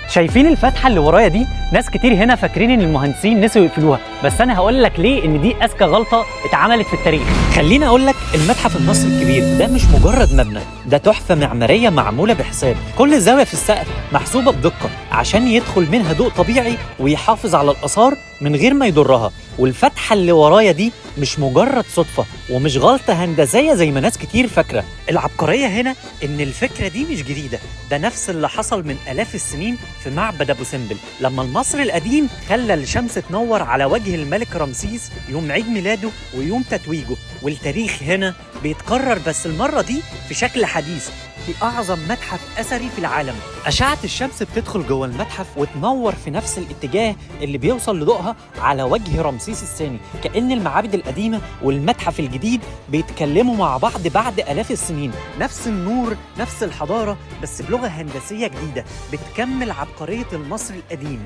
شايفين الفتحة اللي ورايا دي؟ ناس كتير هنا فاكرين ان المهندسين نسوا يقفلوها، بس انا هقول لك ليه ان دي اذكى غلطة اتعملت في التاريخ. خليني اقول لك، المتحف المصري الكبير ده مش مجرد مبنى، ده تحفة معمارية معمولة بحساب. كل زاوية في السقف محسوبة بدقة عشان يدخل منها ضوء طبيعي ويحافظ على الآثار من غير ما يضرها. والفتحة اللي ورايا دي مش مجرد صدفة ومش غلطة هندسية زي ما ناس كتير فاكرة. العبقرية هنا إن الفكرة دي مش جديدة، ده نفس اللي حصل من آلاف السنين في معبد أبو سمبل، لما المصري القديم خلى الشمس تنور على وجه الملك رمسيس يوم عيد ميلاده ويوم تتويجه. والتاريخ هنا بيتكرر، بس المرة دي في شكل حديث، في أعظم متحف أثري في العالم. أشعة الشمس بتدخل جوه المتحف وتنور في نفس الاتجاه اللي بيوصل لضوءها على وجه رمسيس الثاني، كأن المعابد القديمة والمتحف الجديد بيتكلموا مع بعض بعد آلاف السنين. نفس النور، نفس الحضارة، بس بلغة هندسية جديدة بتكمل عبقرية المصري القديم.